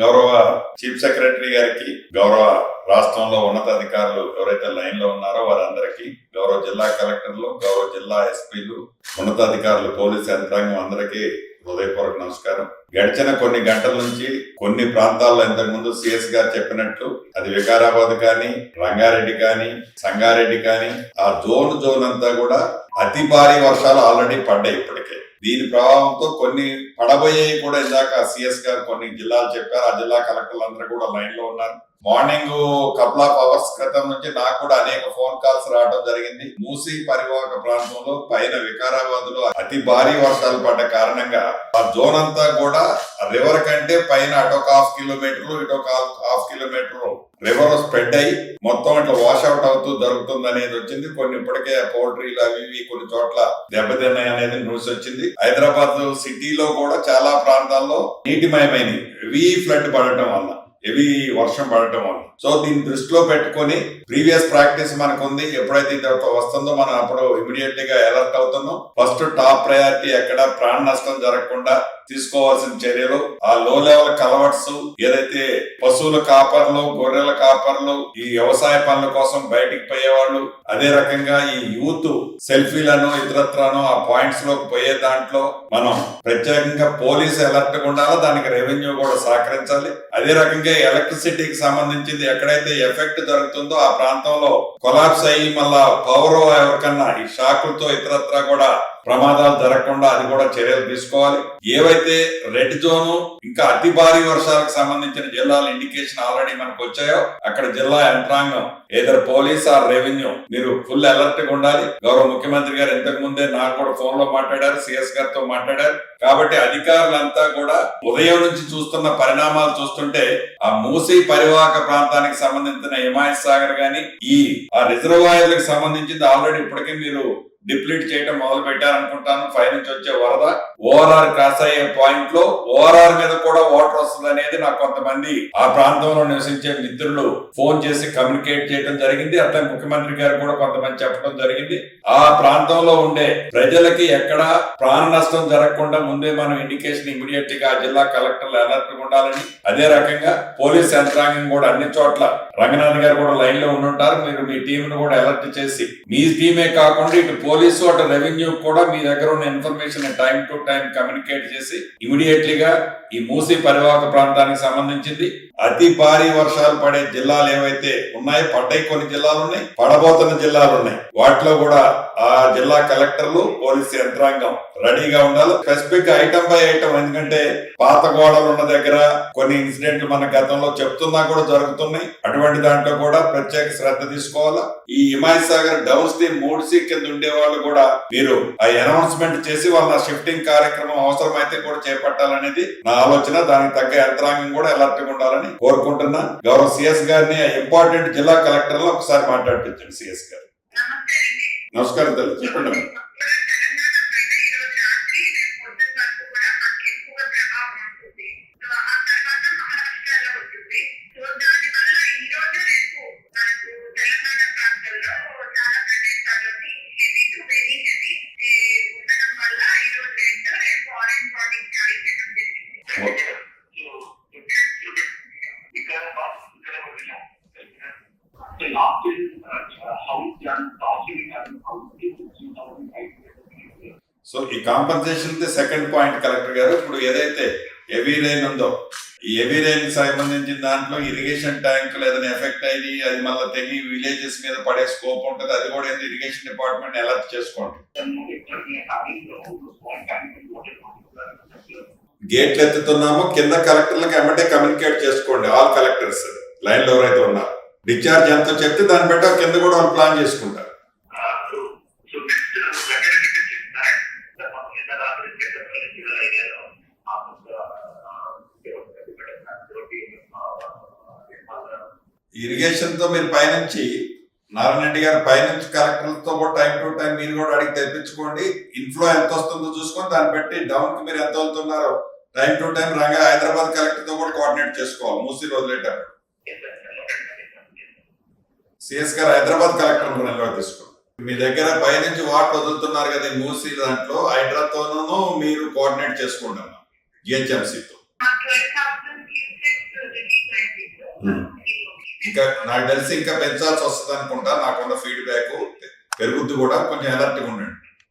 గౌరవ chief secretary గారికి, గౌరవ రాష్ట్రంలో ఉన్నతాధికారులు ఎవరైతే లైన్ లో ఉన్నారో వారందరికీ, గౌరవ జిల్లా కలెక్టర్లు, గౌరవ జిల్లా ఎస్పీలు, ఉన్నతాధికారులు, పోలీసు యంత్రాంగం అందరికీ హృదయపూర్వక నమస్కారం. గడిచిన కొన్ని గంటల నుంచి కొన్ని ప్రాంతాల్లో ఇంతకు ముందు సిఎస్ గారు చెప్పినట్లు అది వికారాబాద్ కానీ, రంగారెడ్డి కానీ, సంగారెడ్డి కానీ ఆ జోన్ అంతా కూడా అతి భారీ వర్షాలు ఆల్రెడీ పడ్డాయి ఇప్పటికే. దీని ప్రభావంతో కొన్ని పడబోయేవి కూడా ఇందాక సిఎస్ గారు కొన్ని జిల్లాలు చెప్పారు. ఆ జిల్లా కలెక్టర్లు అందరూ కూడా లైన్ లో ఉన్నారు. మార్నింగ్ కపుల్ ఆఫ్ అవర్స్ క్రితం నుంచి నాకు కూడా అనేక ఫోన్ కాల్స్ రావడం జరిగింది. మూసీ పరివాహక ప్రాంతంలో పైన వికారాబాద్ లో అతి భారీ వర్షాలు పడ్డ కారణంగా ఆ జోన్ అంతా కూడా రివర్ కంటే పైన అటొక 1/2 కిలోమీటర్లు ఇటొక 1/2 కిలోమీటర్లు రివర్ స్ప్రెడ్ అయ్యి మొత్తం ఇట్లా వాష్ అవుట్ అవుతూ జరుగుతుంది అనేది వచ్చింది. కొన్ని ఇప్పటికే పౌల్ట్రీలు అవి కొన్ని చోట్ల దెబ్బతిన్నాయి అనేది న్యూస్ వచ్చింది. హైదరాబాద్ సిటీలో కూడా చాలా ప్రాంతాల్లో నీటిమయమైనవి, హెవీ ఫ్లడ్ పడటం వల్ల, హెవీ వర్షం పడటం వల్ల. సో దీన్ని దృష్టిలో పెట్టుకుని ప్రీవియస్ ప్రాక్టీస్ మనకు ఉంది. ఎప్పుడైతే ఇది వస్తుందో మనం అప్పుడు ఇమీడియట్ గా అలర్ట్ అవుతున్నాం. ఫస్ట్ టాప్ ప్రయారిటీ ఎక్కడ ప్రాణ నష్టం జరగకుండా తీసుకోవాల్సిన చర్యలు, ఆ లో లెవెల్ కలవర్ట్స్, ఏదైతే పశువుల కాపర్లు, గొర్రెల కాపర్లు, ఈ వ్యవసాయ పనుల కోసం బయటికి పోయేవాళ్ళు, అదే రకంగా ఈ యూత్ సెల్ఫీలను ఇతరత్రాను ఆ పాయింట్స్ లోకి పోయే దాంట్లో మనం ప్రత్యేకంగా పోలీసు అలర్ట్ ఉండాలి. దానికి రెవెన్యూ కూడా సహకరించాలి. అదే రకంగా ఎలక్ట్రిసిటీకి సంబంధించింది ఎక్కడైతే ఎఫెక్ట్ జరుగుతుందో ఆ ప్రాంతంలో కొలాప్స్ అయ్యి మళ్ళా పవర్ ఎవరికన్నా ఈ షాకులతో ఇతరత్రా కూడా ప్రమాదాలు జరగకుండా అది కూడా చర్యలు తీసుకోవాలి. ఏవైతే రెడ్ జోను ఇంకా అతి భారీ వర్షాలకు సంబంధించిన జిల్లాల ఇండికేషన్ ఆల్రెడీ మనకు వచ్చాయో అక్కడ జిల్లా యంత్రాంగం ఏదర్ పోలీస్ ఆర్ రెవెన్యూ మీరు ఫుల్ అలర్ట్ గా ఉండాలి. గౌరవ ముఖ్యమంత్రి గారు ఇంతకు ముందే నాకు కూడా ఫోన్ లో మాట్లాడారు, సిఎస్ గారితో మాట్లాడారు. కాబట్టి అధికారులంతా కూడా ఉదయం నుంచి చూస్తున్న పరిణామాలు చూస్తుంటే ఆ మూసీ పరివాహక ప్రాంతానికి సంబంధించిన హిమాయత్ సాగర్ గాని ఆ రిజర్వాయర్లకు సంబంధించింది ఆల్రెడీ ఇప్పటికే మీరు డిప్లీట్ చేయడం మొదలు పెట్టారనుకుంటాను. పై నుంచి వచ్చే వరద ఓఆర్ఆర్ క్రాస్ అయ్యే పాయింట్ లో ఓఆర్ఆర్ మీద కూడా వాటర్ వస్తుంది అనేది నాకు కొంతమంది ఆ ప్రాంతంలో నివసించే మిత్రులు ఫోన్ చేసి కమ్యూనికేట్ చేయడం జరిగింది. అట్లా ముఖ్యమంత్రి గారు కూడా కొంతమంది చెప్పడం జరిగింది. ఆ ప్రాంతంలో ఉండే ప్రజలకి ఎక్కడ ప్రాణ నష్టం జరగకుండా ముందే మనం ఇండికేషన్ ఇమీడియట్ గా ఆ జిల్లా కలెక్టర్లు అలర్ట్ ఉండాలని, అదే రకంగా పోలీస్ యంత్రాంగం కూడా అన్ని చోట్ల రంగనాథ్ గారు కూడా లైన్ లో ఉండుంటారు. మీరు మీ టీం ను కూడా అలర్ట్ చేసి మీ టీమే కాకుండా ఇటు పోలీసు అటు రెవెన్యూ కూడా మీ దగ్గర ఉన్న information time to time communicate చేసి ఇమీడియట్లీ గా ఈ మూసీ పరివాహక ప్రాంతానికి సంబంధించింది అతి భారీ వర్షాలు పడే జిల్లాలు ఏవైతే ఉన్నాయో, పడ్డాయి కొన్ని జిల్లాలు ఉన్నాయి, పడబోతున్న జిల్లాలు ఉన్నాయి, వాటిలో కూడా ఆ జిల్లా కలెక్టర్లు పోలీసు యంత్రాంగం రెడీగా ఉండాలి. స్పెసిఫిక్ ఐటమ్ బై ఐటమ్, ఎందుకంటే పాత గోడలు ఉన్న దగ్గర కొన్ని ఇన్సిడెంట్లు మన గతంలో చెప్తున్నా కూడా జరుగుతున్నాయి. అటువంటి దాంట్లో కూడా ప్రత్యేక శ్రద్ధ తీసుకోవాలా. ఈ Himayat Sagar down stream 3C కింద ఉండే వాళ్ళు కూడా మీరు ఆ అనౌన్స్మెంట్ చేసి వాళ్ళ షిఫ్టింగ్ కార్యక్రమం అవసరమైతే కూడా చేపట్టాలనేది నా ఆలోచన. దానికి తగ్గ యంత్రాంగం కూడా అలర్ట్ గా ఉండాలని కోరుకుంటున్నా. గౌరవ సిఎస్ గారిని ఇంపార్టెంట్ జిల్లా కలెక్టర్ లో ఒకసారి మాట్లాడిపించండి. సిఎస్ గారు నమస్కారం తల్లి, చెప్పండి. సో ఈ కాంపన్సేషన్ సెకండ్ పాయింట్ కలెక్టర్ గారు, ఇప్పుడు ఏదైతే హెవీ రైన్ ఉందో ఈ హెవీ రైన్ సంబంధించిన దాంట్లో ఇరిగేషన్ ట్యాంకులు ఏదైనా ఎఫెక్ట్ అయ్యి అది మళ్ళీ తెగి విలేజెస్ మీద పడే స్కోప్ ఉంటుంది. అది కూడా ఏంటి ఇరిగేషన్ డిపార్ట్మెంట్ అలర్ట్ చేసుకోండి. గేట్లు ఎత్తుతున్నాము, కింద కలెక్టర్లకు ఎమ్మటే కమ్యూనికేట్ చేసుకోండి. ఆల్ కలెక్టర్స్ లైన్ లో ఎవరైతే ఉన్నారు డిశ్చార్జ్ ఎంతో చెప్తే దాన్ని బట్టి కింద కూడా వాళ్ళు ప్లాన్ చేసుకుంటారు. ఇరిగేషన్ తో మీరు పైనుంచి నారాయణ గారు పైనుంచి కలెక్టర్లతో కూడా టైం టు టైం మీరు కూడా అడిగి తెప్పించుకోండి. ఇన్ఫ్లో ఎంత వస్తుందో చూసుకొని దాన్ని బట్టి డౌన్ కి మీరు ఎంత వెళ్తున్నారో time to time Hyderabad collector తో కూడా కోఆర్డినేట్ చేసుకోవాలి. మూసీ వదిలేటప్పుడు సిఎస్ గారు హైదరాబాద్ కలెక్టర్ నిల్వ తీసుకోండి. మీ దగ్గర పైనుంచి వాటర్ వదులుతున్నారు కదా మూసీ, దాంట్లో హైడ్రాతోనూ మీరు కోఆర్డినేట్ చేసుకోండి అమ్మా జిహెచ్ఎంసీతో. ఇంకా నాకు తెలిసి ఇంకా పెంచాల్సి వస్తుంది అనుకుంటా. నాకున్న ఫీడ్బ్యాక్ పెరుగుద్ది కూడా, కొంచెం అలర్ట్గా ఉండండి.